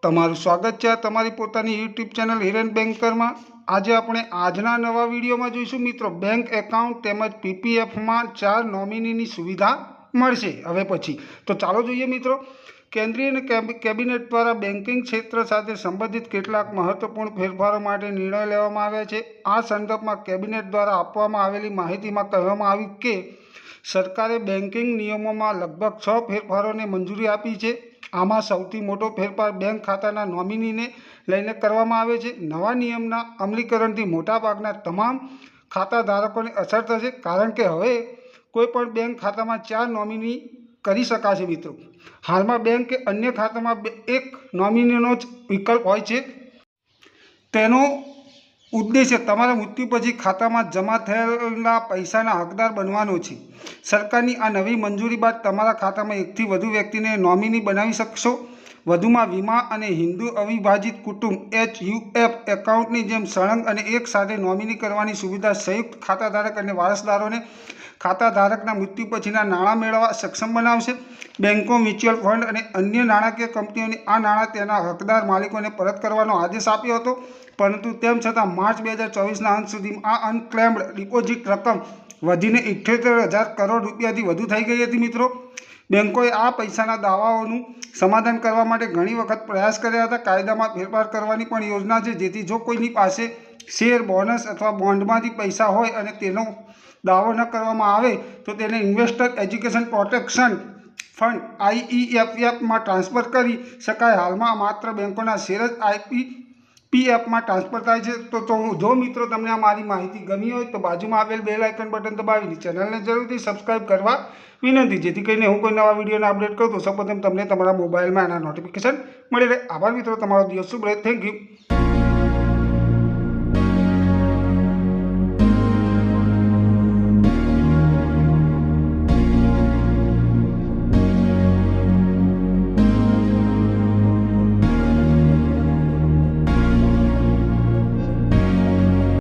તમારું સ્વાગત છે તમારી પોતાની યુટ્યુબ ચેનલ હિરેન બેન્કરમાં। આજે આપણે આજના નવા વિડીયોમાં જોઈશું મિત્રો, બેંક એકાઉન્ટ તેમજ પીપીએફમાં 4 નોમિનીની સુવિધા મળશે હવે પછી। તો ચાલો જોઈએ મિત્રો, કેન્દ્રીય અને કેબિનેટ દ્વારા બેન્કિંગ ક્ષેત્ર સાથે સંબંધિત કેટલાક મહત્વપૂર્ણ ફેરફારો માટે નિર્ણય લેવામાં આવ્યા છે। આ સંદર્ભમાં કેબિનેટ દ્વારા આપવામાં આવેલી માહિતીમાં કહેવામાં આવ્યું કે સરકારે બેન્કિંગ નિયમોમાં લગભગ 6 ફેરફારોને મંજૂરી આપી છે। આમાં સૌથી મોટો ફેરફાર બેંક ખાતાના નોમિનીને લઈને કરવામાં આવે છે। નવા નિયમના અમલીકરણથી મોટાભાગના તમામ ખાતા ધારકોને અસર થશે, કારણ કે હવે કોઈપણ બેંક ખાતામાં 4 નોમિની કરી શકાશે મિત્રો। હાલમાં બેંક કે અન્ય ખાતામાં એક નોમિનીનો જ વિકલ્પ હોય છે। તેનો ઉદ્દેશ્ય તમારા મૃત્યુ પછી ખાતામાં જમા થયેલા પૈસાના હકદાર બનવાનો છે। સરકારની આ નવી મંજૂરી બાદ તમારા ખાતામાં એકથી વધુ વ્યક્તિને નોમિની બનાવી શકશો। વધુમાં વીમા અને હિન્દુ અવિભાજિત કુટુંબ HUF એકાઉન્ટની જેમ સળંગ અને એક સાથે નોમિની કરવાની સુવિધા સંયુક્ત ખાતાધારક અને વારસદારોને ખાતાધારકના મૃત્યુ પછીના નાણાં મેળવવા સક્ષમ બનાવશે। બેન્કો, મ્યુચ્યુઅલ ફંડ અને અન્ય નાણાકીય કંપનીઓને આ નાણાં તેના હકદાર માલિકોને પરત કરવાનો આદેશ આપ્યો હતો, પરંતુ તેમ છતાં માર્ચ 2024ના અંત સુધીમાં આ અનક્લેમ્ડ ડિપોઝિટ રકમ વધીને 78,000 કરોડ રૂપિયાથી વધુ થઈ ગઈ હતી મિત્રો। બેન્કોએ આ પૈસાના દાવાઓનું સમાધાન કરવા માટે ઘણી વખત પ્રયાસ કર્યા હતા। કાયદામાં ફેરફાર કરવાની પણ યોજના છે, જેથી જો કોઈની પાસે શેર, બોનસ અથવા બોન્ડમાંથી પૈસા હોય અને તેનો દાવો ન કરવામાં આવે તો તેને investor education protection fund IEFF માં ટ્રાન્સફર કરી શકાય। હાલમાં માત્ર બેંકોના શેર જ IPPFમાં ટ્રાન્સફર થાય છે। તો જો મિત્રો તમને આ મારી માહિતી ગમી હોય તો બાજુમાં આપેલ બેલ આઇકન બટન દબાવીને ચેનલને જરૂરથી સબસ્ક્રાઇબ કરવા વિનંતી, જેથી કરીને હું કોઈ નવા વિડીયોને અપડેટ કરું તો સૌપ્રથમ તમને તમારા મોબાઈલમાં એના નોટિફિકેશન મળી રહે। આભાર મિત્રો, તમારો દિવસ શુભ રહે। Thank you.